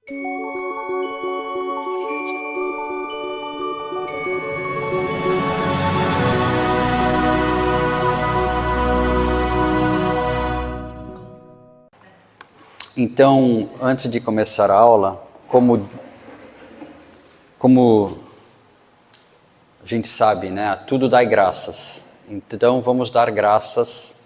Então, antes de começar a aula, como a gente sabe, né, a tudo dai graças. Então, vamos dar graças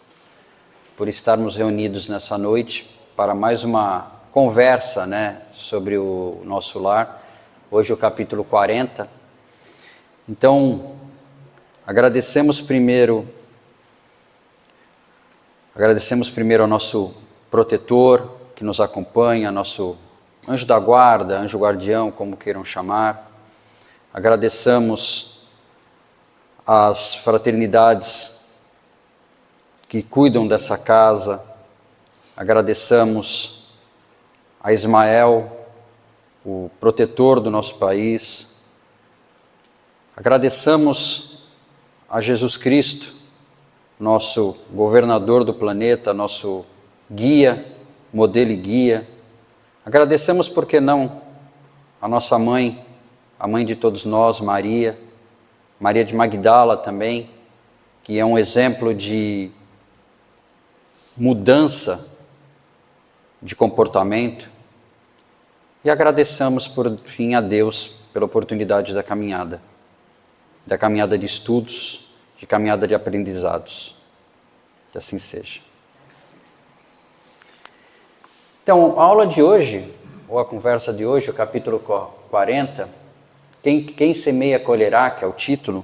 por estarmos reunidos nessa noite para mais uma conversa, né, sobre o nosso lar. Hoje o capítulo 40. Então, agradecemos primeiro ao nosso protetor, que nos acompanha, nosso anjo da guarda, anjo guardião, como queiram chamar. Agradecemos às fraternidades que cuidam dessa casa. Agradecemos a Ismael, o protetor do nosso país. Agradecemos a Jesus Cristo, nosso governador do planeta, nosso guia, modelo e guia. Agradecemos, por que não, a nossa mãe, a mãe de todos nós, Maria de Magdala também, que é um exemplo de mudança de comportamento. E agradecemos, por fim, a Deus pela oportunidade da caminhada de estudos, de caminhada de aprendizados. Que assim seja. Então, a aula de hoje, ou a conversa de hoje, o capítulo 40, quem semeia colherá, que é o título,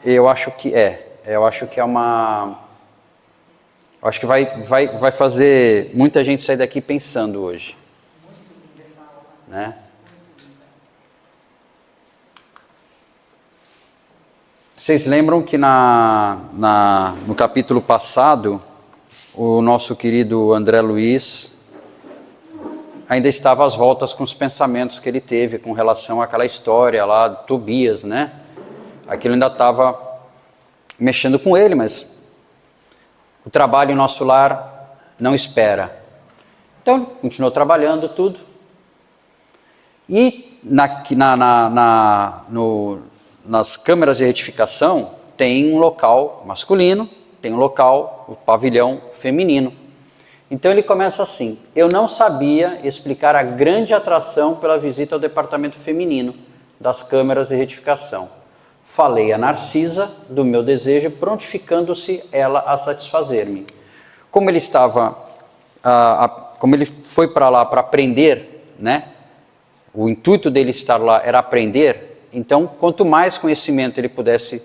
eu acho que vai fazer muita gente sair daqui pensando hoje, né? Vocês lembram que no capítulo passado, o nosso querido André Luiz ainda estava às voltas com os pensamentos que ele teve com relação àquela história lá de Tobias, né? Aquilo ainda estava mexendo com ele, mas o trabalho em nosso lar não espera. Então, continuou trabalhando tudo. E nas câmeras de retificação tem um local masculino, tem um local, o pavilhão feminino. Então ele começa assim: eu não sabia explicar a grande atração pela visita ao departamento feminino das câmeras de retificação. Falei a Narcisa do meu desejo, prontificando-se ela a satisfazer-me. Como ele foi para lá para aprender, né? O intuito dele estar lá era aprender. Então, quanto mais conhecimento ele pudesse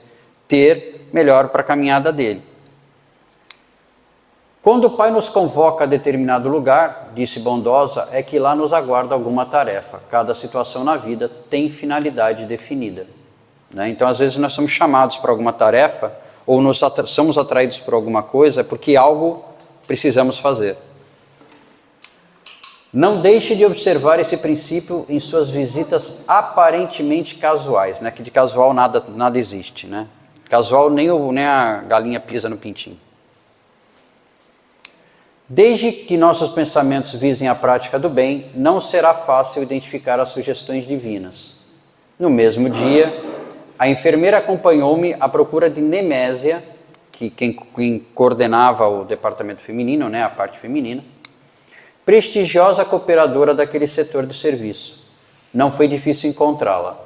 ter, melhor para a caminhada dele. Quando o Pai nos convoca a determinado lugar, disse bondosa, é que lá nos aguarda alguma tarefa. Cada situação na vida tem finalidade definida, né? Então, às vezes, nós somos chamados para alguma tarefa ou somos atraídos por alguma coisa porque algo precisamos fazer. Não deixe de observar esse princípio em suas visitas aparentemente casuais, né? Que de casual nada existe, né? Casual nem a galinha pisa no pintinho. Desde que nossos pensamentos visem a prática do bem, não será fácil identificar as sugestões divinas. No mesmo dia, a enfermeira acompanhou-me à procura de Nemésia, quem coordenava o departamento feminino, né, a parte feminina, prestigiosa cooperadora daquele setor de serviço. Não foi difícil encontrá-la.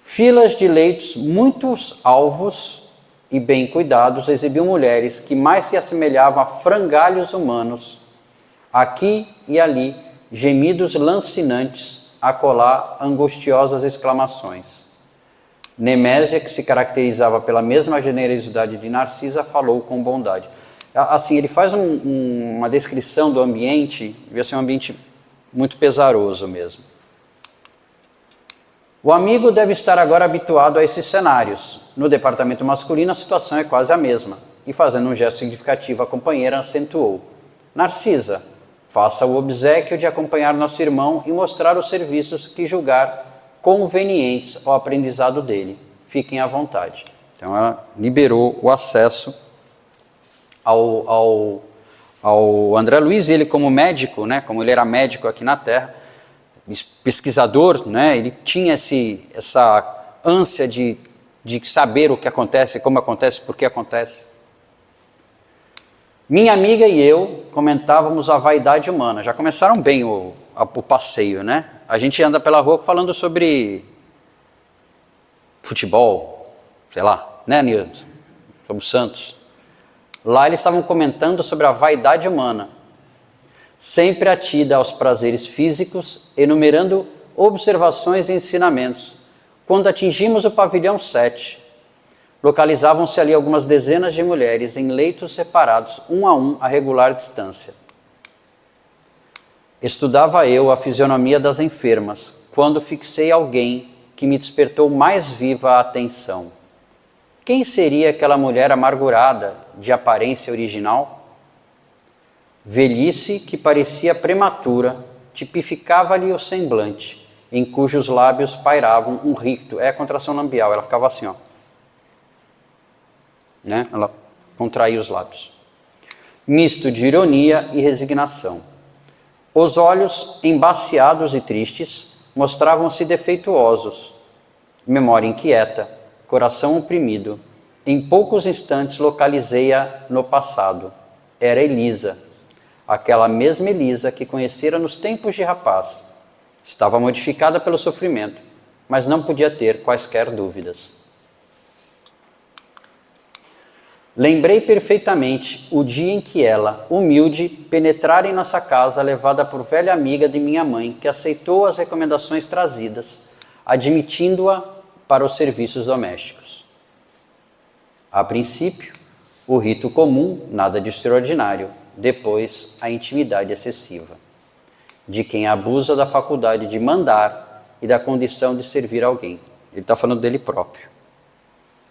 Filas de leitos, muitos alvos e bem cuidados, exibiam mulheres que mais se assemelhavam a frangalhos humanos. Aqui e ali, gemidos lancinantes, acolá angustiosas exclamações. Nemésia, que se caracterizava pela mesma generosidade de Narcisa, falou com bondade. Assim, ele faz uma descrição do ambiente, devia ser um ambiente muito pesaroso mesmo. O amigo deve estar agora habituado a esses cenários. No departamento masculino, a situação é quase a mesma. E fazendo um gesto significativo, a companheira acentuou. Narcisa, faça o obséquio de acompanhar nosso irmão e mostrar os serviços que julgar convenientes ao aprendizado dele. Fiquem à vontade. Então ela liberou o acesso ao André Luiz, e ele como médico, né, como ele era médico aqui na Terra, pesquisador, né? Ele tinha essa ânsia de saber o que acontece, como acontece, por que acontece. Minha amiga e eu comentávamos a vaidade humana. Já começaram bem o passeio, né? A gente anda pela rua falando sobre futebol, sei lá, né, Nilson? Sobre o Santos. Lá eles estavam comentando sobre a vaidade humana, sempre atida aos prazeres físicos, enumerando observações e ensinamentos. Quando atingimos o pavilhão 7, localizavam-se ali algumas dezenas de mulheres em leitos separados, um a regular distância. Estudava eu a fisionomia das enfermas, quando fixei alguém que me despertou mais viva a atenção. Quem seria aquela mulher amargurada, de aparência original? Velhice que parecia prematura, tipificava-lhe o semblante, em cujos lábios pairavam um ricto, a contração labial, ela ficava assim, ó. Né? Ela contraía os lábios. Misto de ironia e resignação. Os olhos, embaciados e tristes, mostravam-se defeituosos. Memória inquieta, coração oprimido. Em poucos instantes localizei-a no passado. Era Elisa, aquela mesma Elisa que conhecera nos tempos de rapaz. Estava modificada pelo sofrimento, mas não podia ter quaisquer dúvidas. Lembrei perfeitamente o dia em que ela, humilde, penetrara em nossa casa, levada por velha amiga de minha mãe, que aceitou as recomendações trazidas, admitindo-a para os serviços domésticos. A princípio, o rito comum, nada de extraordinário, depois a intimidade excessiva, de quem abusa da faculdade de mandar e da condição de servir alguém. Ele está falando dele próprio.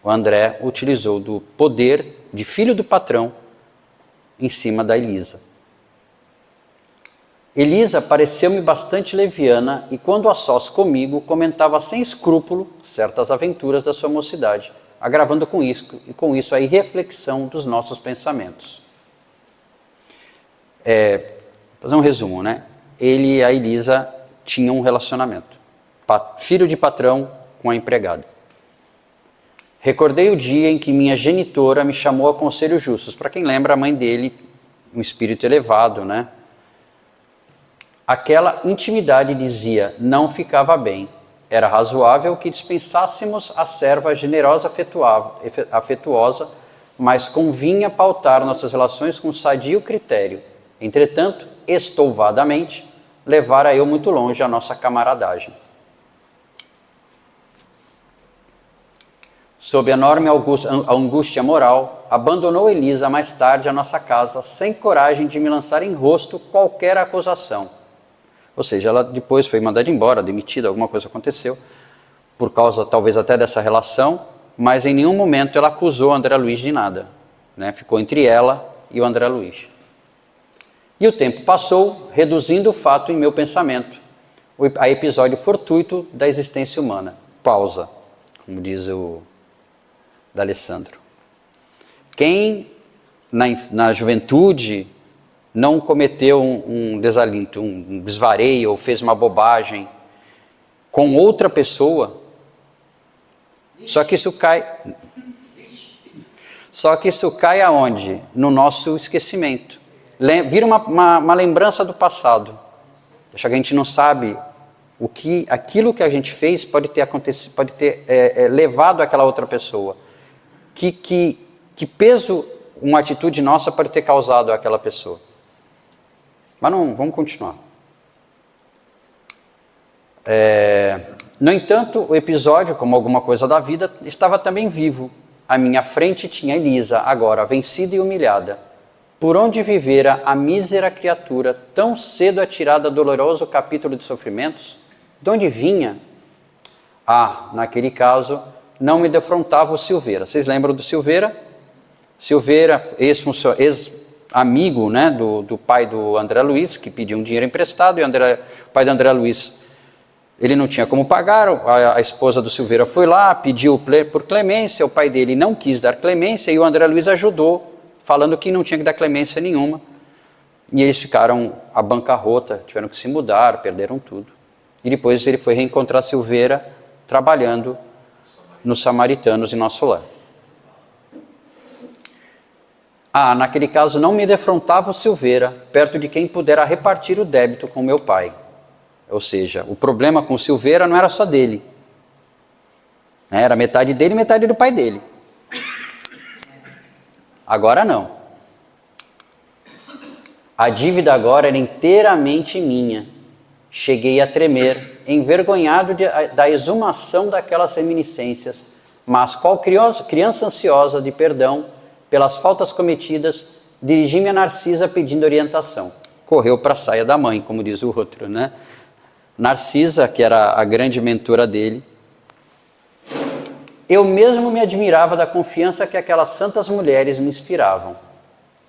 O André utilizou do poder de filho do patrão em cima da Elisa. Elisa pareceu-me bastante leviana e, quando a sós comigo, comentava sem escrúpulo certas aventuras da sua mocidade, agravando com isso a irreflexão dos nossos pensamentos. Fazer um resumo, né? Ele e a Elisa tinham um relacionamento. Filho de patrão com a empregada. Recordei o dia em que minha genitora me chamou a conselhos justos. Para quem lembra, a mãe dele, um espírito elevado, né? Aquela intimidade, dizia, não ficava bem. Era razoável que dispensássemos a serva generosa afetuosa, mas convinha pautar nossas relações com sadio critério. Entretanto, estouvadamente, levara eu muito longe a nossa camaradagem. Sob enorme angústia moral, abandonou Elisa mais tarde a nossa casa, sem coragem de me lançar em rosto qualquer acusação. Ou seja, ela depois foi mandada embora, demitida, alguma coisa aconteceu, por causa talvez até dessa relação, mas em nenhum momento ela acusou o André Luiz de nada, né? Ficou entre ela e o André Luiz. E o tempo passou, reduzindo o fato em meu pensamento, a episódio fortuito da existência humana. Pausa, como diz o D'Alessandro. Quem na juventude não cometeu um desalinto, um desvareio ou fez uma bobagem com outra pessoa, só que isso cai aonde? No nosso esquecimento. Vira uma lembrança do passado. Acho que a gente não sabe aquilo que a gente fez pode ter acontecido, pode ter levado àquela outra pessoa. Que peso uma atitude nossa pode ter causado àquela pessoa. Mas não, vamos continuar. No entanto, o episódio, como alguma coisa da vida, estava também vivo. À minha frente tinha Elisa, agora vencida e humilhada. Por onde vivera a mísera criatura, tão cedo atirada a doloroso capítulo de sofrimentos? De onde vinha? Naquele caso, não me defrontava o Silveira. Vocês lembram do Silveira? Silveira, ex-amigo, né, do pai do André Luiz, que pediu um dinheiro emprestado, e o pai do André Luiz, ele não tinha como pagar, a esposa do Silveira foi lá, pediu por clemência, o pai dele não quis dar clemência, e o André Luiz ajudou, falando que não tinha que dar clemência nenhuma, e eles ficaram à bancarrota, tiveram que se mudar, perderam tudo. E depois ele foi reencontrar Silveira trabalhando nos Samaritanos em nosso lar. Naquele caso não me defrontava o Silveira, perto de quem pudera repartir o débito com meu pai. Ou seja, o problema com o Silveira não era só dele. Era metade dele e metade do pai dele. Agora não. A dívida agora era inteiramente minha. Cheguei a tremer, envergonhado da exumação daquelas reminiscências, mas qual criança ansiosa de perdão pelas faltas cometidas, dirigi-me a Narcisa pedindo orientação. Correu para a saia da mãe, como diz o outro, né? Narcisa, que era a grande mentora dele, eu mesmo me admirava da confiança que aquelas santas mulheres me inspiravam.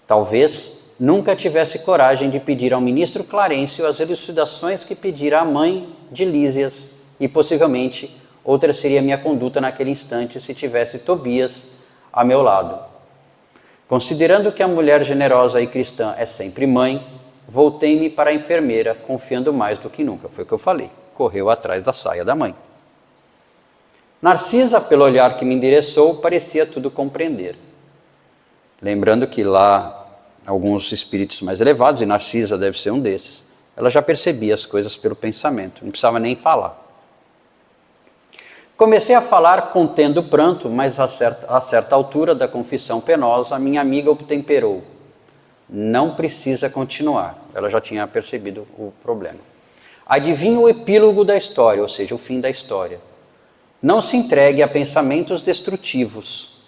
Talvez nunca tivesse coragem de pedir ao ministro Clarencio as elucidações que pedira à mãe de Lísias, e possivelmente outra seria minha conduta naquele instante se tivesse Tobias a meu lado. Considerando que a mulher generosa e cristã é sempre mãe, voltei-me para a enfermeira, confiando mais do que nunca. Foi o que eu falei. Correu atrás da saia da mãe. Narcisa, pelo olhar que me endereçou, parecia tudo compreender. Lembrando que lá, alguns espíritos mais elevados, e Narcisa deve ser um desses, ela já percebia as coisas pelo pensamento, não precisava nem falar. Comecei a falar contendo o pranto, mas a certa altura da confissão penosa, minha amiga obtemperou. Não precisa continuar. Ela já tinha percebido o problema. Adivinha o epílogo da história, ou seja, o fim da história. Não se entregue a pensamentos destrutivos.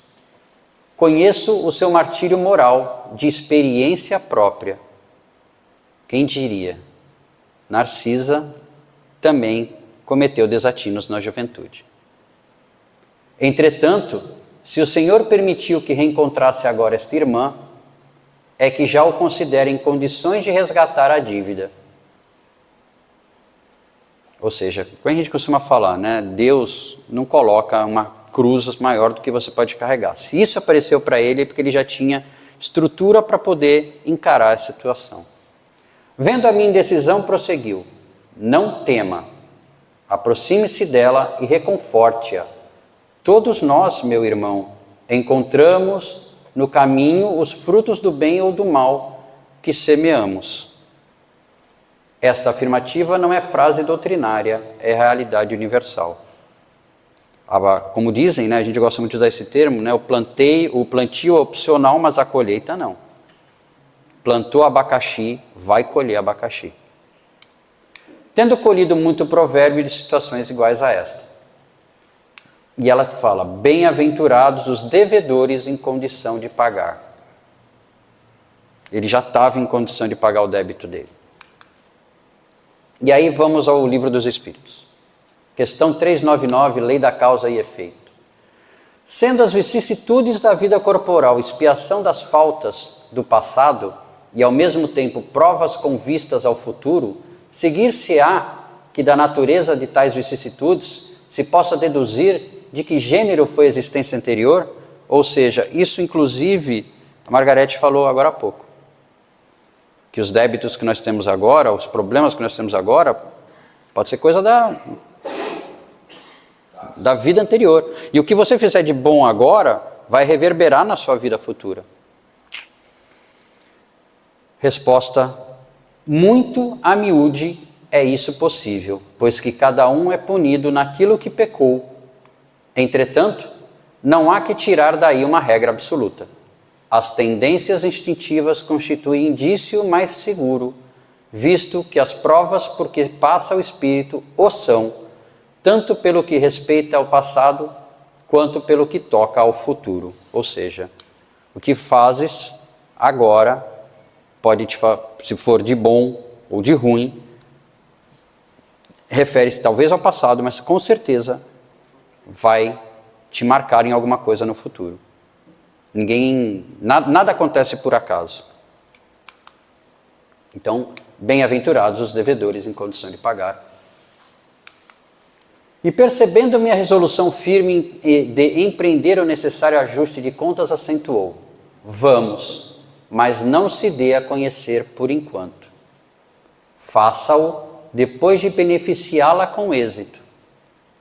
Conheço o seu martírio moral, de experiência própria. Quem diria? Narcisa também cometeu desatinos na juventude. Entretanto, se o Senhor permitiu que reencontrasse agora esta irmã, é que já o considera em condições de resgatar a dívida. Ou seja, como a gente costuma falar, né? Deus não coloca uma cruz maior do que você pode carregar. Se isso apareceu para ele, é porque ele já tinha estrutura para poder encarar a situação. Vendo a minha indecisão, prosseguiu. Não tema, aproxime-se dela e reconforte-a. Todos nós, meu irmão, encontramos no caminho os frutos do bem ou do mal que semeamos. Esta afirmativa não é frase doutrinária, é realidade universal. Como dizem, né, a gente gosta muito de usar esse termo, né, o plantio é opcional, mas a colheita não. Plantou abacaxi, vai colher abacaxi. Tendo colhido muito provérbio de situações iguais a esta. E ela fala, bem-aventurados os devedores em condição de pagar. Ele já estava em condição de pagar o débito dele. E aí vamos ao Livro dos Espíritos. Questão 399, Lei da Causa e Efeito. Sendo as vicissitudes da vida corporal expiação das faltas do passado e ao mesmo tempo provas com vistas ao futuro, seguir-se-á que da natureza de tais vicissitudes se possa deduzir de que gênero foi a existência anterior, ou seja, isso inclusive, a Margarete falou agora há pouco, que os débitos que nós temos agora, os problemas que nós temos agora, pode ser coisa da vida anterior. E o que você fizer de bom agora, vai reverberar na sua vida futura. Resposta, muito a miúde é isso possível, pois que cada um é punido naquilo que pecou. Entretanto, não há que tirar daí uma regra absoluta. As tendências instintivas constituem indício mais seguro, visto que as provas por que passa o espírito o são, tanto pelo que respeita ao passado, quanto pelo que toca ao futuro. Ou seja, o que fazes agora, se for de bom ou de ruim, refere-se talvez ao passado, mas com certeza vai te marcar em alguma coisa no futuro. Nada acontece por acaso. Então, bem-aventurados os devedores em condição de pagar. E percebendo minha resolução firme de empreender o necessário ajuste de contas, acentuou: vamos, mas não se dê a conhecer por enquanto. Faça-o depois de beneficiá-la com êxito.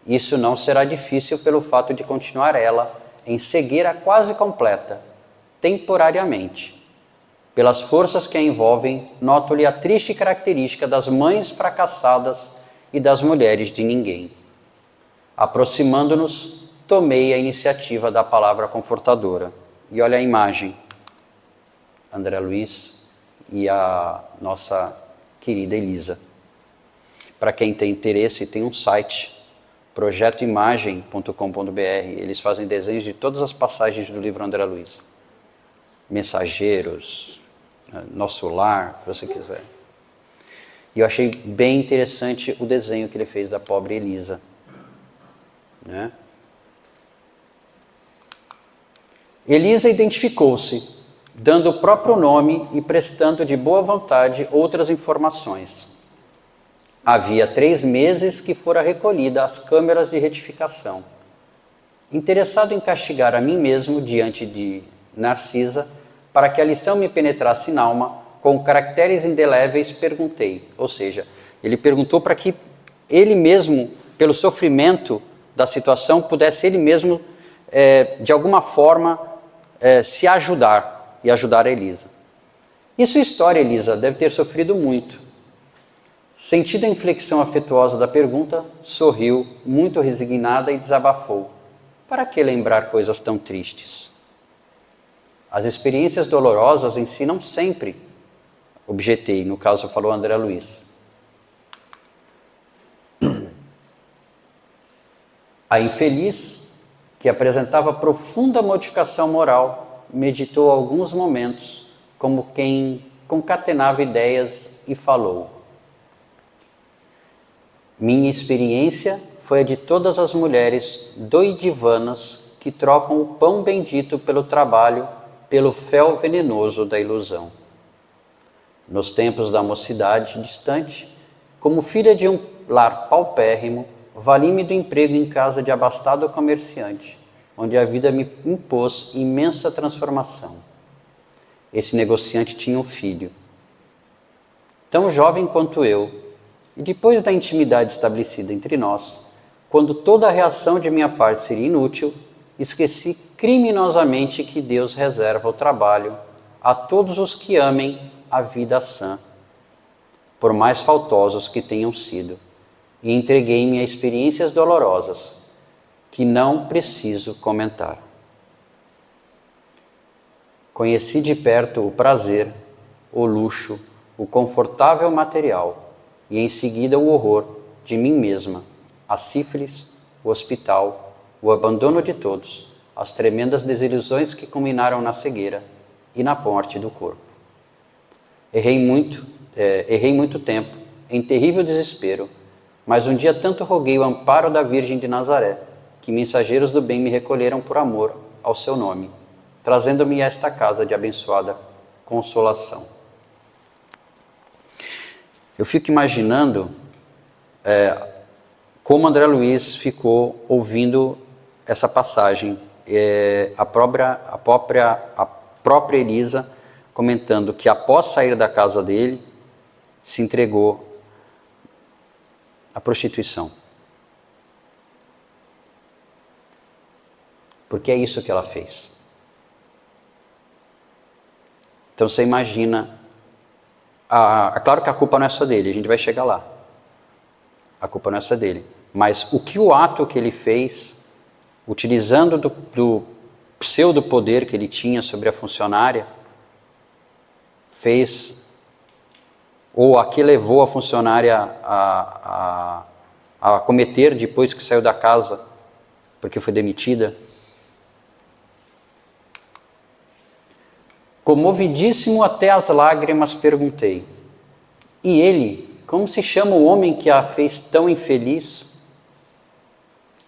Isso não será difícil pelo fato de continuar ela em cegueira quase completa, temporariamente. Pelas forças que a envolvem, noto-lhe a triste característica das mães fracassadas e das mulheres de ninguém. Aproximando-nos, tomei a iniciativa da palavra confortadora. E olha a imagem, André Luiz e a nossa querida Elisa. Para quem tem interesse, tem um site, projetoimagem.com.br. Eles fazem desenhos de todas as passagens do livro André Luiz. Mensageiros, Nosso Lar, se você quiser. E eu achei bem interessante o desenho que ele fez da pobre Elisa, né? Elisa identificou-se, dando o próprio nome e prestando de boa vontade outras informações. Havia 3 meses que fora recolhida às câmeras de retificação. Interessado em castigar a mim mesmo diante de Narcisa, para que a lição me penetrasse na alma, com caracteres indeléveis perguntei. Ou seja, ele perguntou para que ele mesmo, pelo sofrimento da situação, pudesse ele mesmo, de alguma forma, se ajudar e ajudar a Elisa. E sua história, Elisa, deve ter sofrido muito. Sentida a inflexão afetuosa da pergunta, sorriu, muito resignada, e desabafou. Para que lembrar coisas tão tristes? As experiências dolorosas ensinam sempre, objetei, no caso falou André Luiz. A infeliz, que apresentava profunda modificação moral, meditou alguns momentos, como quem concatenava ideias, e falou. Minha experiência foi a de todas as mulheres doidivanas que trocam o pão bendito pelo trabalho, pelo fel venenoso da ilusão. Nos tempos da mocidade distante, como filha de um lar paupérrimo, vali-me do emprego em casa de abastado comerciante, onde a vida me impôs imensa transformação. Esse negociante tinha um filho, tão jovem quanto eu, e depois da intimidade estabelecida entre nós, quando toda a reação de minha parte seria inútil, esqueci criminosamente que Deus reserva o trabalho a todos os que amem a vida sã, por mais faltosos que tenham sido, e entreguei-me a experiências dolorosas, que não preciso comentar. Conheci de perto o prazer, o luxo, o confortável material, e em seguida o horror de mim mesma, a sífilis, o hospital, o abandono de todos, as tremendas desilusões que culminaram na cegueira e na morte do corpo. Errei muito tempo, em terrível desespero, mas um dia tanto roguei o amparo da Virgem de Nazaré, que mensageiros do bem me recolheram por amor ao seu nome, trazendo-me a esta casa de abençoada consolação. Eu fico imaginando como André Luiz ficou ouvindo essa passagem, a própria Elisa comentando que após sair da casa dele, se entregou à prostituição. Porque é isso que ela fez. Então você imagina, claro que a culpa não é só dele, a gente vai chegar lá. A culpa não é só dele. Mas o ato que ele fez, utilizando do pseudo-poder que ele tinha sobre a funcionária, fez, ou a que levou a funcionária a cometer depois que saiu da casa, porque foi demitida. Comovidíssimo até as lágrimas, perguntei: e ele, como se chama o homem que a fez tão infeliz?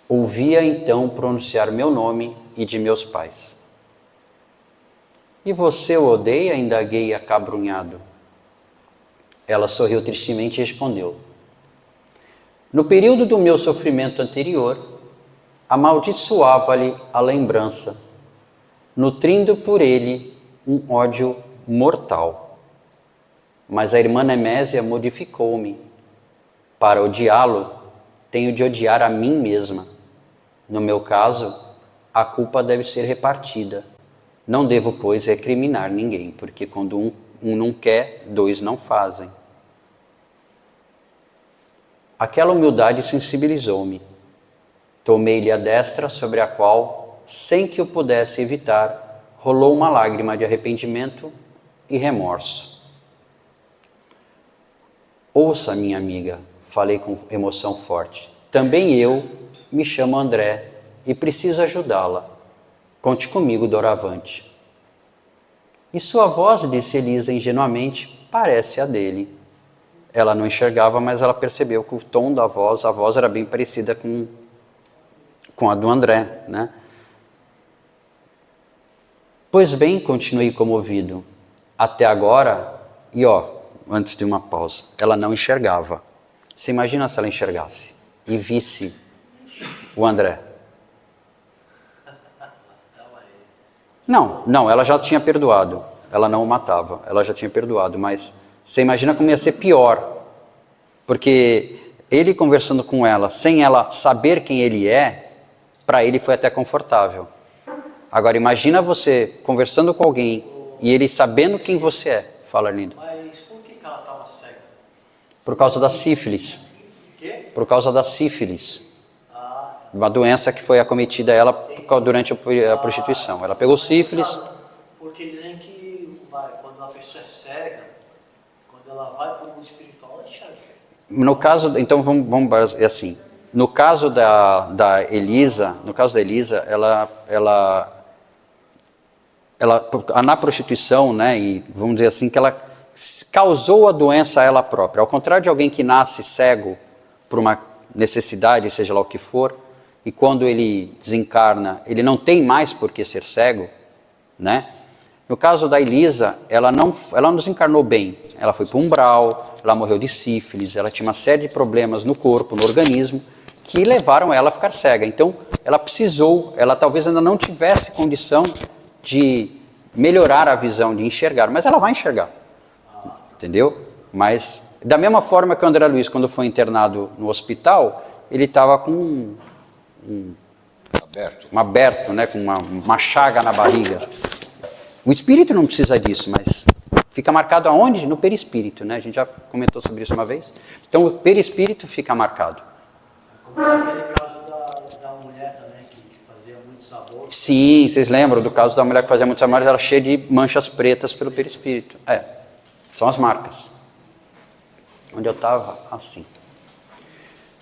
Ouvia então pronunciar meu nome e de meus pais. E você o odeia? Indaguei acabrunhado. Ela sorriu tristemente e respondeu: no período do meu sofrimento anterior, amaldiçoava-lhe a lembrança, nutrindo por ele um ódio mortal. Mas a irmã Nemésia modificou-me. Para odiá-lo, tenho de odiar a mim mesma. No meu caso, a culpa deve ser repartida. Não devo, pois, recriminar ninguém, porque quando um não quer, dois não fazem. Aquela humildade sensibilizou-me. Tomei-lhe a destra, sobre a qual, sem que eu pudesse evitar, rolou uma lágrima de arrependimento e remorso. Ouça, minha amiga, falei com emoção forte. Também eu me chamo André e preciso ajudá-la. Conte comigo doravante. E sua voz, disse Elisa ingenuamente, parece a dele. Ela não enxergava, mas ela percebeu que o tom da voz, a voz era bem parecida com a do André, né? Pois bem, continuei comovido. Até agora, e antes de uma pausa, ela não enxergava. Você imagina se ela enxergasse e visse o André? Não, ela já tinha perdoado. Ela não o matava, ela já tinha perdoado, mas você imagina como ia ser pior. Porque ele conversando com ela, sem ela saber quem ele é, para ele foi até confortável. Agora imagina você conversando com alguém e ele sabendo quem você é. Fala, Arlindo. Mas por que ela estava cega? Por causa da sífilis. Quê? Por causa da sífilis. Uma doença que foi acometida a ela durante a prostituição. Ela pegou sífilis. Porque dizem que quando a pessoa é cega, quando ela vai para o mundo espiritual, ela enxerga. No caso, então vamos assim. No caso da Elisa, ela na prostituição, né, e vamos dizer assim, que ela causou a doença a ela própria. Ao contrário de alguém que nasce cego por uma necessidade, seja lá o que for, e quando ele desencarna, ele não tem mais por que ser cego, né? No caso da Elisa, ela não desencarnou bem. Ela foi para o umbral, ela morreu de sífilis, ela tinha uma série de problemas no corpo, no organismo, que levaram ela a ficar cega. Então, ela talvez ainda não tivesse condição de melhorar a visão, de enxergar, mas ela vai enxergar, entendeu? Mas, da mesma forma que o André Luiz, quando foi internado no hospital, ele estava com aberto, né, com uma chaga na barriga. O espírito não precisa disso, mas fica marcado aonde? No perispírito, né? A gente já comentou sobre isso uma vez. Então, o perispírito fica marcado. Como aquele caso da mulher também, que fazia muito sabor. Sim, vocês lembram do caso da mulher que fazia muito sabor, ela era cheia de manchas pretas pelo perispírito. São as marcas. Onde eu estava, assim.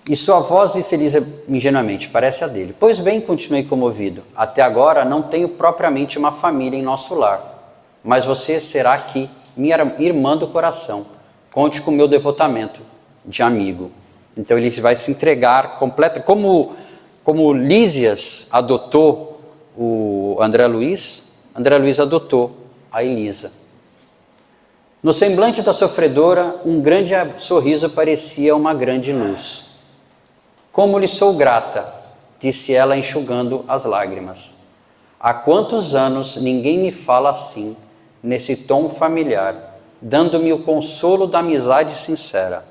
E sua voz, disse Elisa ingenuamente, parece a dele. Pois bem, continuei comovido. Até agora não tenho propriamente uma família em nosso lar, mas você será aqui, minha irmã do coração. Conte com o meu devotamento de amigo. Então ele vai se entregar completo. Como Lísias adotou o André Luiz adotou a Elisa. No semblante da sofredora, um grande sorriso parecia uma grande luz. Como lhe sou grata, disse ela enxugando as lágrimas. Há quantos anos ninguém me fala assim, nesse tom familiar, dando-me o consolo da amizade sincera.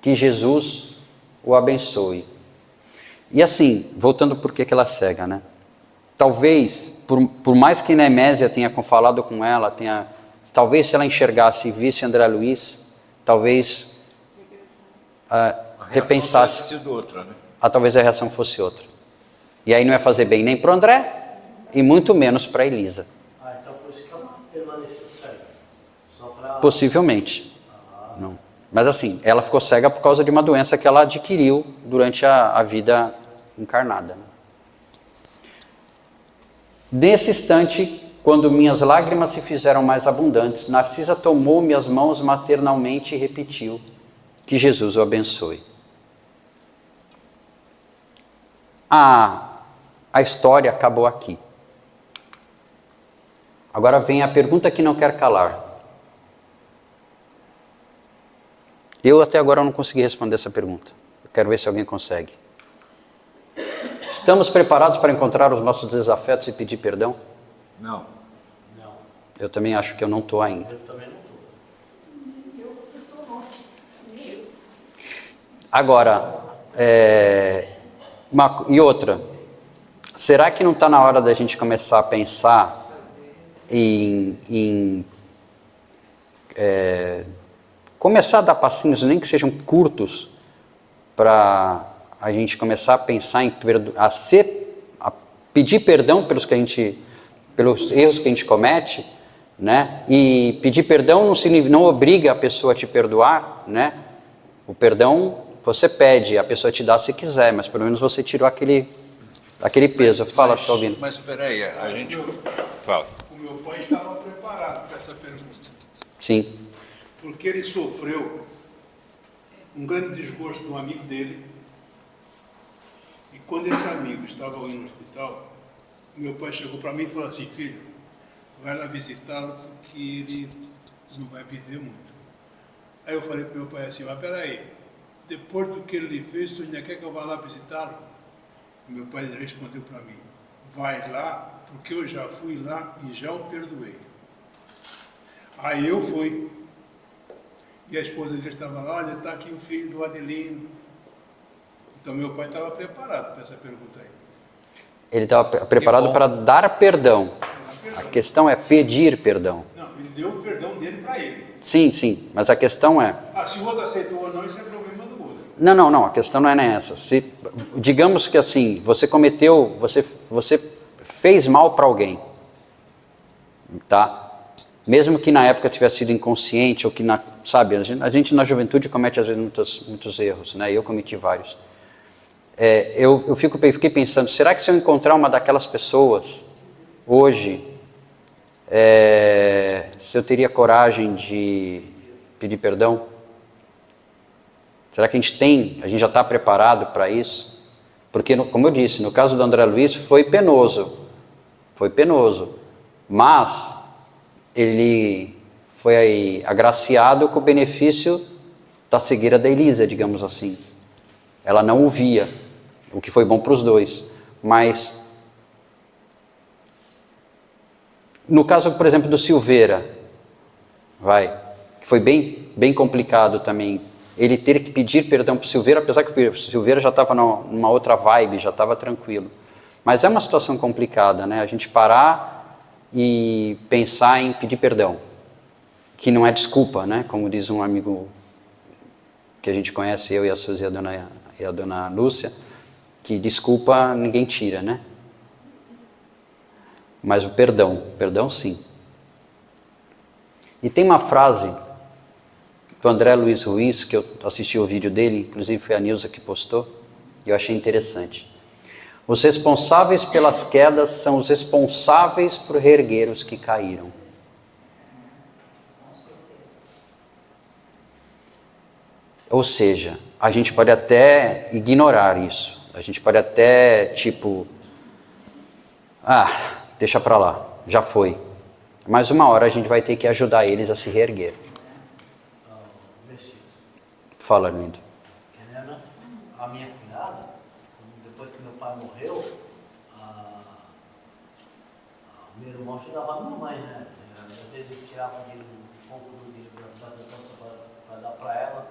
Que Jesus o abençoe. E assim, voltando por que ela é cega, né? Talvez, por mais que Nemésia tenha falado com ela, talvez se ela enxergasse e visse André Luiz, talvez repensasse. Outra, né? Talvez a reação fosse outra. E aí não ia fazer bem nem para o André, e muito menos para a Elisa. Então por isso que ela permaneceu cega. Só pra... Possivelmente. Não. Mas assim, ela ficou cega por causa de uma doença que ela adquiriu durante a vida encarnada. Nesse instante, quando minhas lágrimas se fizeram mais abundantes, Narcisa tomou-me as mãos maternalmente e repetiu: que Jesus o abençoe. A história acabou aqui. Agora vem a pergunta que não quer calar. Eu até agora não consegui responder essa pergunta. Eu quero ver se alguém consegue. Estamos preparados para encontrar os nossos desafetos e pedir perdão? Não. Eu também acho que eu não estou ainda. Eu também não estou. Agora, e outra, será que não está na hora da gente começar a pensar em começar a dar passinhos, nem que sejam curtos, para a gente começar a pensar em a pedir perdão pelos erros que a gente comete, né? E pedir perdão não obriga a pessoa a te perdoar, né? O perdão você pede, a pessoa te dá se quiser, mas pelo menos você tirou aquele peso. Fala, Salvino. Mas peraí, a gente fala. O meu pai estava preparado para essa pergunta. Sim. Porque ele sofreu um grande desgosto de um amigo dele. E quando esse amigo estava indo no hospital, meu pai chegou para mim e falou assim: filho, vai lá visitá-lo porque ele não vai viver muito. Aí eu falei para meu pai assim: mas peraí, depois do que ele lhe fez, o senhor ainda quer que eu vá lá visitá-lo? Meu pai respondeu para mim: vai lá, porque eu já fui lá e já o perdoei. Aí eu fui. E a esposa dele estava lá: olha, está aqui o filho do Adelino. Então meu pai estava preparado para essa pergunta aí. Ele estava preparado para dar perdão. A questão é pedir perdão. Não, ele deu o perdão dele para ele. Sim, sim, mas a questão é... Se o outro aceitou ou não, isso é problema do outro. Não, a questão não é nessa. Digamos que assim, você fez mal para alguém, tá? Mesmo que na época tivesse sido inconsciente, ou que, sabe, a gente na juventude comete às vezes muitos erros, né? Eu cometi vários. Eu fiquei pensando, será que se eu encontrar uma daquelas pessoas hoje, se eu teria coragem de pedir perdão? Será que a gente já está preparado para isso? Porque, como eu disse, no caso do André Luiz foi penoso, mas ele foi aí agraciado com o benefício da cegueira da Elisa, digamos assim. Ela não o via, o que foi bom para os dois. Mas, no caso, por exemplo, do Silveira, que foi bem complicado também, ele ter que pedir perdão para o Silveira, apesar que o Silveira já estava numa outra vibe, já estava tranquilo. Mas é uma situação complicada, né? A gente parar e pensar em pedir perdão, que não é desculpa, né? Como diz um amigo que a gente conhece, eu e a Suzy e a dona Lúcia, que desculpa ninguém tira, né? Mas o perdão sim. E tem uma frase do André Luiz Ruiz, que eu assisti o vídeo dele, inclusive foi a Nilza que postou, e eu achei interessante. Os responsáveis pelas quedas são os responsáveis por reerguer os que caíram. Ou seja, a gente pode até ignorar isso. A gente pode até, deixa pra lá, já foi. Mas uma hora a gente vai ter que ajudar eles a se reerguer. Fala, Arlindo. A minha cunhada, depois que meu pai morreu, meu irmão ajudava a minha mãe, né? Às vezes tirava um pouco do dinheiro da poupança para dar para ela.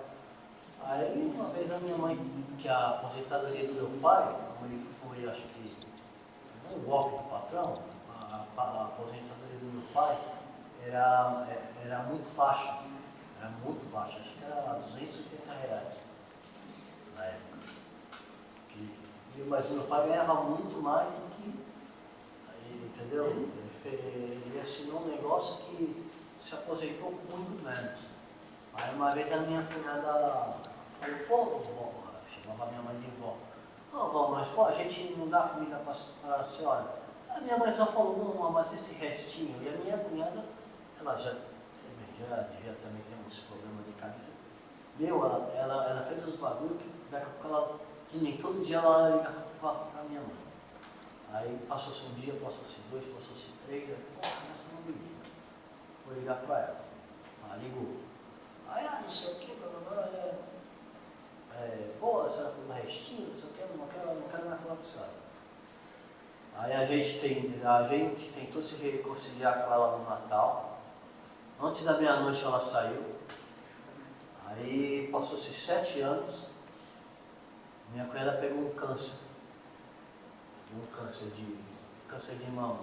Aí uma vez a minha mãe, que a aposentadoria do meu pai, como ele foi, acho que, um golpe do patrão, a aposentadoria do meu pai era muito baixa. Era muito baixa, acho que era R$280 na época. Mas meu pai ganhava muito mais do que, entendeu? Ele assinou um negócio que se aposentou com muito menos. Aí uma vez a minha cunhada falou: pô, vó, chamava minha mãe de vó. Vó, mas pô, a gente não dá comida para a senhora. A minha mãe já falou: não, mas esse restinho. E a minha cunhada, ela já devia também ter uns problemas de cabeça. Ela fez os bagulhos que daqui a pouco que nem todo dia ela liga pra minha mãe. Aí passou-se um dia, passou-se dois, passou-se três, essa não me liga. Vou ligar pra ela. Ela ligou. Aí, não sei o que, pô, a senhora falou do restinho, não sei o que, não quero mais falar com a senhora. Aí a gente tentou se reconciliar com ela no Natal. Antes da meia-noite ela saiu. Aí passou-se 7 anos. Minha cunhada pegou um câncer. Câncer de mama.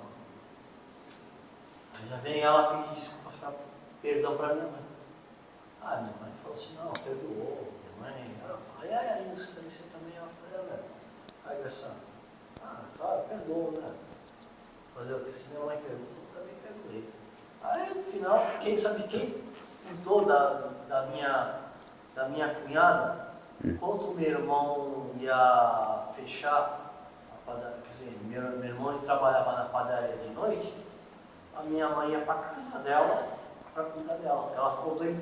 Aí já vem ela pedir desculpas, perdão para minha mãe. Minha mãe falou assim, não, perdoou. Minha mãe, ela falou, aí você também, ela falou, velho, agressão. Claro, perdoou, né? Fazer o que? Se minha mãe perdoou, eu também perdoei. Aí no final, sabe quem cuidou da minha cunhada? Enquanto o meu irmão ia fechar a padaria, quer dizer, meu irmão ele trabalhava na padaria de noite, a minha mãe ia para casa dela para cuidar dela. Ela ficou doidinha.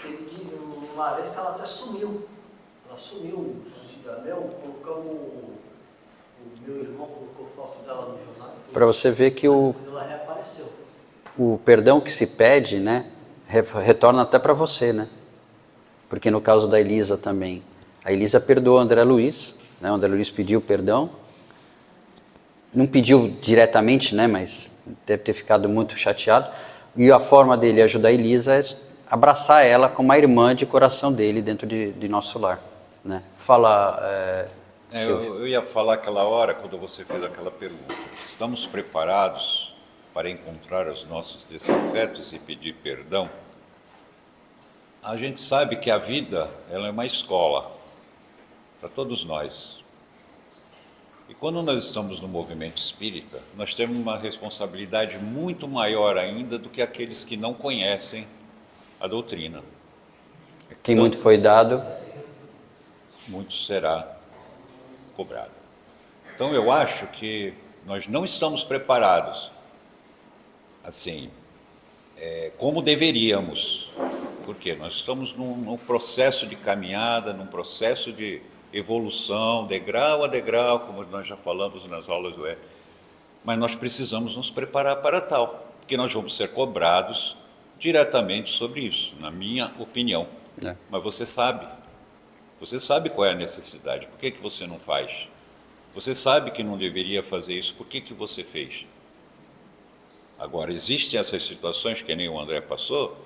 Teve uma vez que ela até sumiu. Ela sumiu. Colocamos o meu irmão colocou foto dela no jornal. Para você ver que ela reapareceu. O perdão que se pede, né, retorna até para você, né? Porque no caso da Elisa também, a Elisa perdoou o André Luiz, né? O André Luiz pediu perdão, não pediu diretamente, né, mas deve ter ficado muito chateado, e a forma dele ajudar a Elisa é abraçar ela como a irmã de coração dele dentro de nosso lar, né? Fala, Eu ia falar aquela hora, quando você fez aquela pergunta, estamos preparados para encontrar os nossos desafetos e pedir perdão? A gente sabe que a vida, ela é uma escola para todos nós. E quando nós estamos no movimento espírita, nós temos uma responsabilidade muito maior ainda do que aqueles que não conhecem a doutrina. Quem muito foi dado, muito será cobrado. Então eu acho que nós não estamos preparados assim, como deveríamos, porque nós estamos num processo de caminhada, num processo de evolução, degrau a degrau, como nós já falamos nas aulas do mas nós precisamos nos preparar para tal, porque nós vamos ser cobrados diretamente sobre isso, na minha opinião. Mas você sabe qual é a necessidade, por que você não faz? Você sabe que não deveria fazer isso, por que você fez? Agora, existem essas situações, que nem o André passou,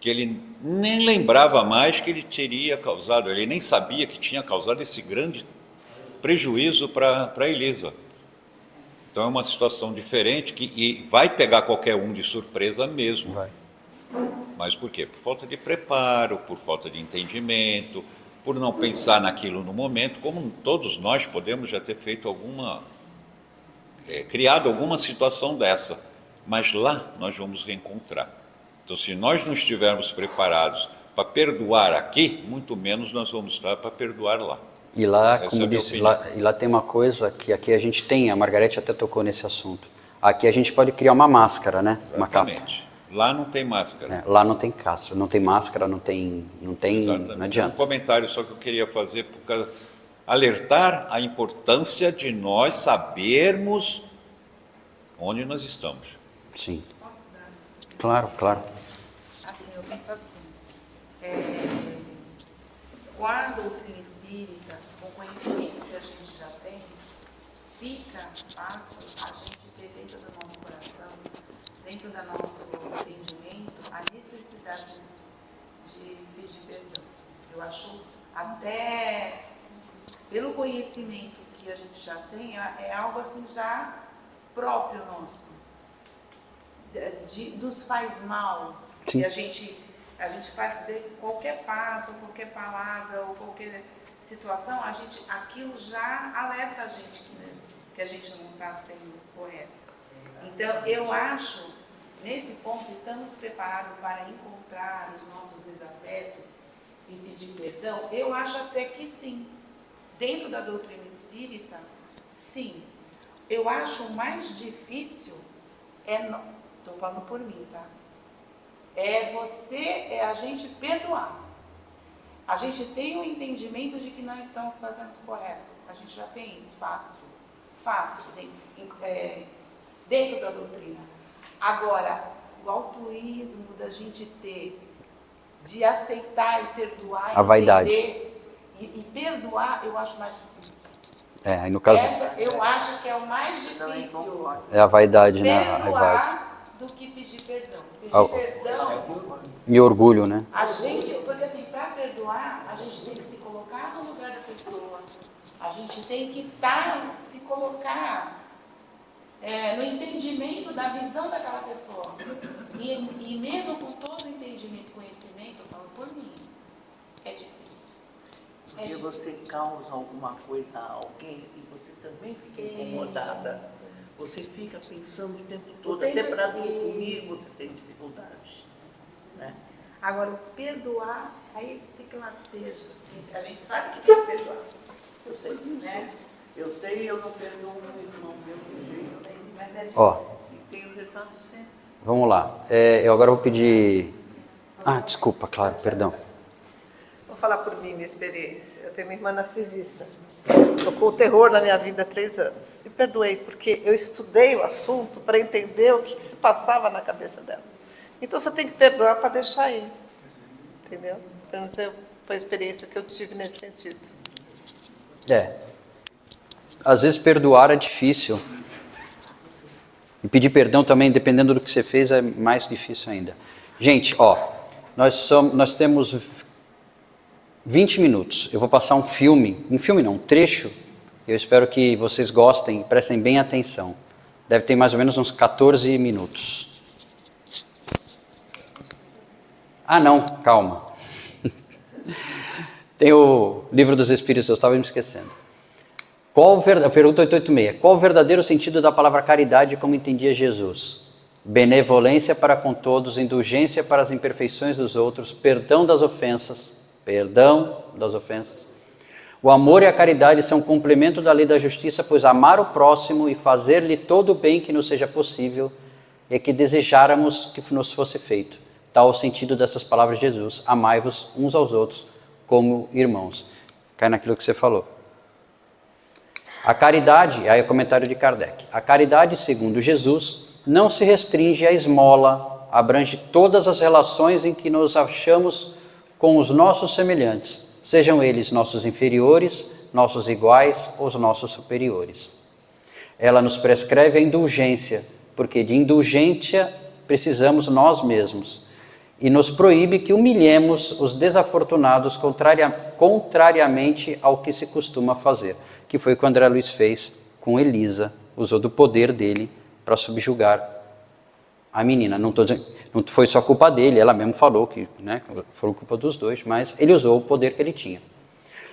que ele nem lembrava mais que ele teria causado, ele nem sabia que tinha causado esse grande prejuízo para a Elisa. Então é uma situação diferente e vai pegar qualquer um de surpresa mesmo. vai. Mas por quê? Por falta de preparo, por falta de entendimento, por não pensar naquilo no momento, como todos nós podemos já ter feito criado alguma situação dessa. Mas lá nós vamos reencontrar. Então, se nós não estivermos preparados para perdoar aqui, muito menos nós vamos estar para perdoar lá. E lá, Essa como é a minha disse, opinião. lá tem uma coisa que aqui a gente tem, a Margarete até tocou nesse assunto. Aqui a gente pode criar uma máscara, né? Uma capa. Exatamente. Lá não tem máscara. Lá não tem casca, não tem máscara, não adianta. Um comentário só que eu queria fazer, alertar a importância de nós sabermos onde nós estamos. Sim. Claro. Assim, eu penso assim, com a doutrina espírita, com o conhecimento que a gente já tem, fica fácil a gente ter dentro do nosso coração, dentro do nosso entendimento, a necessidade de pedir perdão. Eu acho, até pelo conhecimento que a gente já tem, é algo assim já próprio nosso. Nos faz mal. Sim. E a gente faz de qualquer passo, qualquer palavra ou qualquer situação, aquilo já alerta a gente que a gente não está sendo correto. Então, eu acho, nesse ponto, estamos preparados para encontrar os nossos desafetos e pedir perdão? Eu acho até que sim. Dentro da doutrina espírita, sim. Eu acho o mais difícil estou falando por mim, tá? É a gente perdoar. A gente tem o entendimento de que não estamos fazendo isso correto. A gente já tem isso fácil, dentro da doutrina. Agora, o altruísmo da gente de aceitar e perdoar, a vaidade. E perdoar, eu acho mais difícil. Aí no caso, Eu acho que é o mais difícil. é a vaidade, né? A vaidade. Perdoar do que pedir perdão. Pedir Ah, perdão, e orgulho, né? a gente, porque assim, para perdoar, a gente tem que se colocar no lugar da pessoa. A gente tem que se colocar no entendimento da visão daquela pessoa. E mesmo com todo o entendimento e conhecimento, eu falo por mim, é difícil. Porque você causa alguma coisa a alguém e você também fica incomodada. Você fica pensando o tempo todo, até para dormir você tem dificuldade. Né? Agora, o perdoar, aí se clateja. A gente sabe que tem que perdoar. Eu sei disso. Né? Eu sei, eu não perdoo meu irmão, meu jeito. Mas é Ó, E tenho rezado sempre. vamos lá. Eu agora vou pedir... Ah, desculpa, claro, perdão. Vou falar por mim, minha experiência. Eu tenho uma irmã narcisista. Tocou o terror na minha vida há 3 anos. E perdoei, porque eu estudei o assunto para entender o que se passava na cabeça dela. Então você tem que perdoar para deixar ir. Entendeu? Eu não sei, foi a experiência que eu tive nesse sentido. Às vezes perdoar é difícil. E pedir perdão também, dependendo do que você fez, é mais difícil ainda. Gente, ó, nós temos 20 minutos. Eu vou passar um trecho. Eu espero que vocês gostem e prestem bem atenção. Deve ter mais ou menos uns 14 minutos. Ah, não, calma. Tem o Livro dos Espíritos, eu estava me esquecendo. Pergunta 886. Qual o verdadeiro sentido da palavra caridade como entendia Jesus? Benevolência para com todos, indulgência para as imperfeições dos outros, perdão das ofensas. O amor e a caridade são um complemento da lei da justiça, pois amar o próximo e fazer-lhe todo o bem que nos seja possível é que desejáramos que nos fosse feito. Tal o sentido dessas palavras de Jesus. Amai-vos uns aos outros como irmãos. Cai naquilo que você falou. A caridade, aí é o comentário de Kardec. A caridade, segundo Jesus, não se restringe à esmola, abrange todas as relações em que nos achamos com os nossos semelhantes, sejam eles nossos inferiores, nossos iguais ou os nossos superiores. Ela nos prescreve a indulgência, porque de indulgência precisamos nós mesmos, e nos proíbe que humilhemos os desafortunados contrariamente ao que se costuma fazer, que foi o que o André Luiz fez com Elisa, usou do poder dele para subjugar a menina. Não foi só culpa dele, ela mesmo falou que foi culpa dos dois, mas ele usou o poder que ele tinha.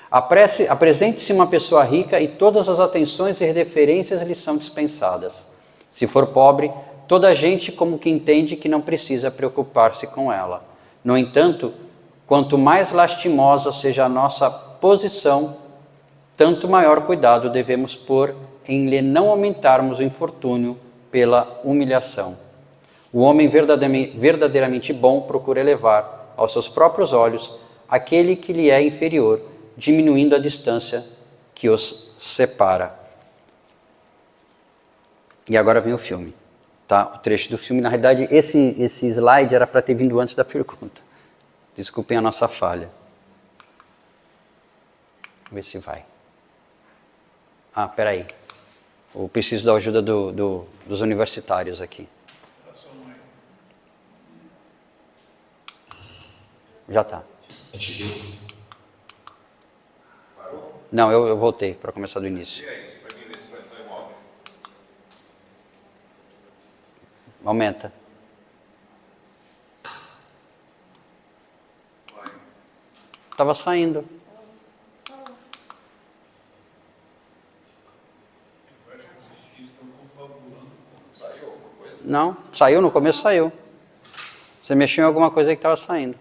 Apresente-se uma pessoa rica e todas as atenções e referências lhe são dispensadas. Se for pobre, toda a gente como que entende que não precisa preocupar-se com ela. No entanto, quanto mais lastimosa seja a nossa posição, tanto maior cuidado devemos pôr em lhe não aumentarmos o infortúnio pela humilhação. O homem verdadeiramente bom procura elevar aos seus próprios olhos aquele que lhe é inferior, diminuindo a distância que os separa. E agora vem o filme, tá? O trecho do filme. Na realidade, esse slide era para ter vindo antes da pergunta. Desculpem a nossa falha. Vamos ver se vai. Ah, peraí. Eu preciso da ajuda dos universitários aqui. Já está. Não, eu voltei para começar do início. Aumenta. Estava saindo. Não, saiu, no começo saiu. Você mexeu em alguma coisa aí que estava saindo.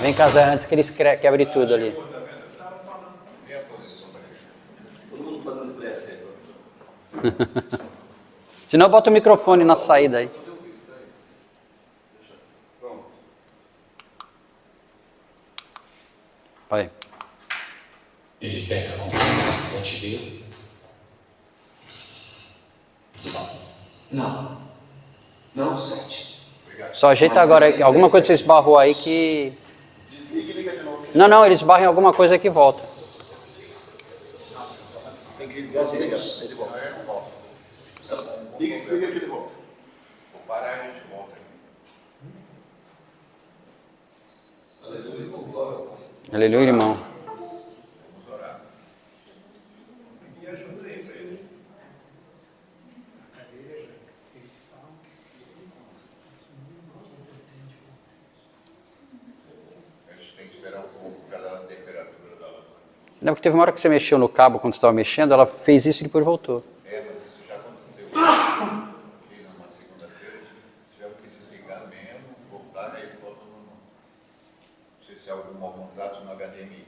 Vem cá, Zé, antes que eles quebrem tudo ali. Todo mundo fazendo prece aí, professor. Senão bota o microfone na saída aí. Vai. Ele pega com o 7 dele. Não. Não 7. Só ajeita agora. Alguma coisa que você esbarrou aí que... Desliga e liga de novo. Não, eles esbarram em alguma coisa que volta. Tem que ligar, desliga. Ele volta. Liga e desliga que ele volta. Vou parar e a gente volta. Aleluia, irmão. Não, porque teve uma hora que você mexeu no cabo quando você estava mexendo, ela fez isso e depois voltou. Mas isso já aconteceu. Aqui numa segunda-feira, tivemos que desligar mesmo, voltar, aí ele volta no normal. Não sei se é algum mau contato no HDMI.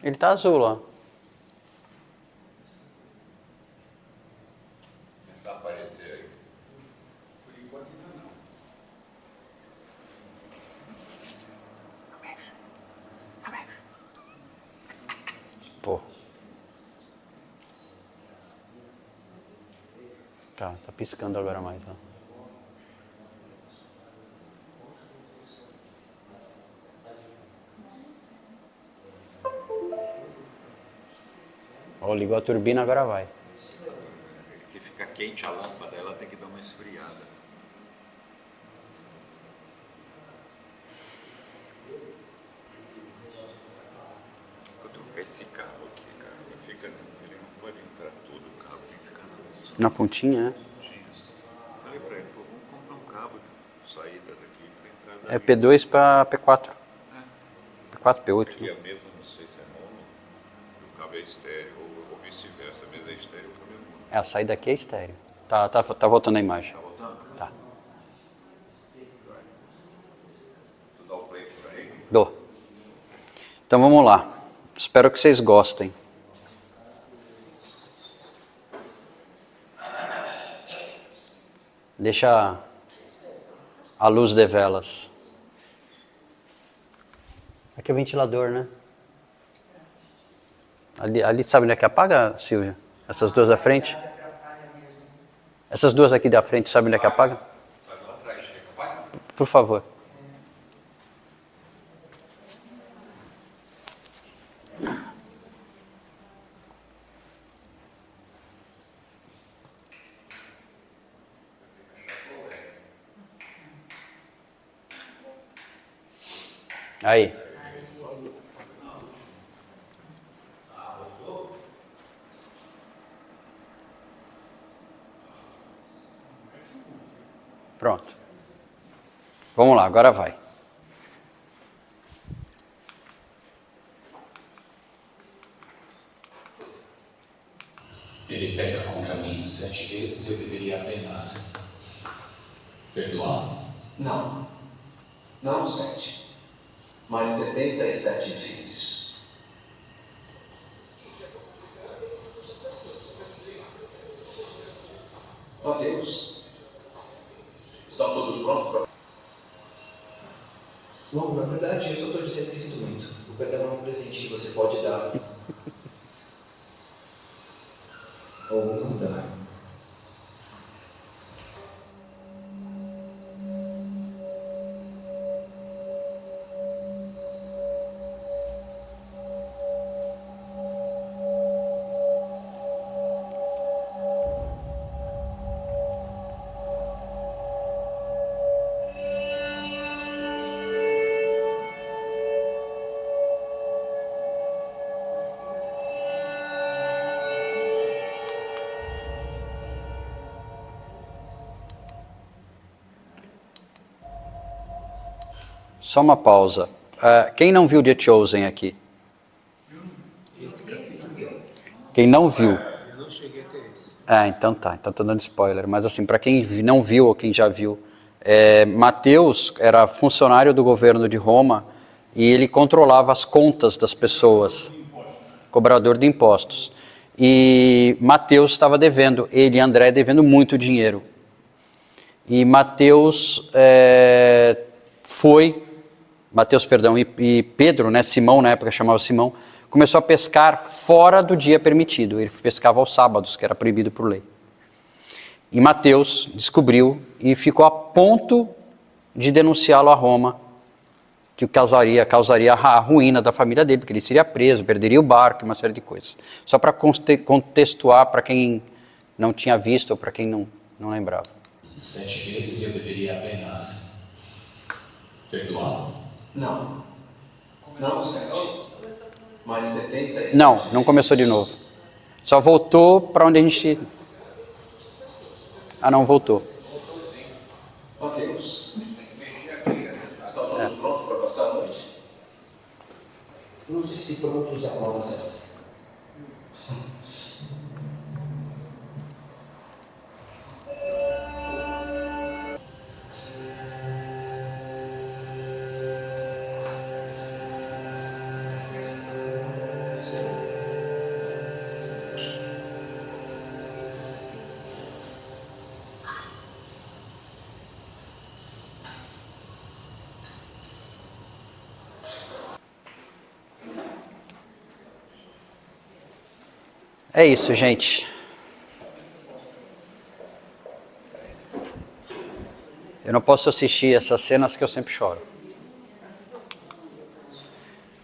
Ele tá azul lá. Começar a aparecer aí. Pô. Tá piscando agora mais, ó. Ó, ligou a turbina, agora vai. Que fica quente a lâmpada, ela tem que dar uma esfriada. Vou trocar esse cabo aqui, cara. Ele não pode entrar todo o cabo, tem que ficar Na pontinha, né? Falei pra ele, pô, vamos comprar um cabo de saída daqui pra entrar É daqui. P2 para P4. P4, P8. Aqui a mesa, não sei se é mono, o cabo é estéreo, ou vice-versa, a mesa é estéreo, o cabo é mono. É, a saída aqui é estéreo. Tá voltando a imagem. Tá voltando? Tá. Tu dá o play por aí? Dou. Então vamos lá. Espero que vocês gostem. Deixa a luz de velas. Aqui é o ventilador, né? Ali sabe onde é que apaga, Silvia? Essas duas da frente? Essas duas aqui da frente, sabe onde é que apaga? Por favor. Aí. Pronto. Vamos lá, agora vai. Ele peca contra mim 7 vezes, eu deveria apenas perdoá-lo? Não. Não 7. Mas 77 vezes. Mateus. Estão todos prontos para... Bom, na verdade, eu só estou dizendo que sinto muito. O perdão é um presente que você pode dar. Ou não dar. Só uma pausa. Quem não viu The Chosen aqui? Quem não viu? Eu não cheguei até esse. Então tá. Então tô dando spoiler. Mas assim, para quem não viu ou quem já viu, Mateus era funcionário do governo de Roma e ele controlava as contas das pessoas. Cobrador de impostos. E Mateus estava devendo, ele e André devendo muito dinheiro. E Mateus e Pedro, né, Simão na época chamava Simão, começou a pescar fora do dia permitido. Ele pescava aos sábados, que era proibido por lei. E Mateus descobriu e ficou a ponto de denunciá-lo a Roma, que causaria a ruína da família dele, porque ele seria preso, perderia o barco e uma série de coisas. Só para contextuar para quem não tinha visto ou para quem não lembrava. 7 vezes eu deveria apenas perdoá-lo? Não. Não 7. Mas 77. Não começou de novo. Só voltou para onde a gente... Ah, não, voltou. Mateus, estão todos prontos para passar a noite? Não sei se prontos é a palavra certa. É isso, gente. Eu não posso assistir essas cenas que eu sempre choro.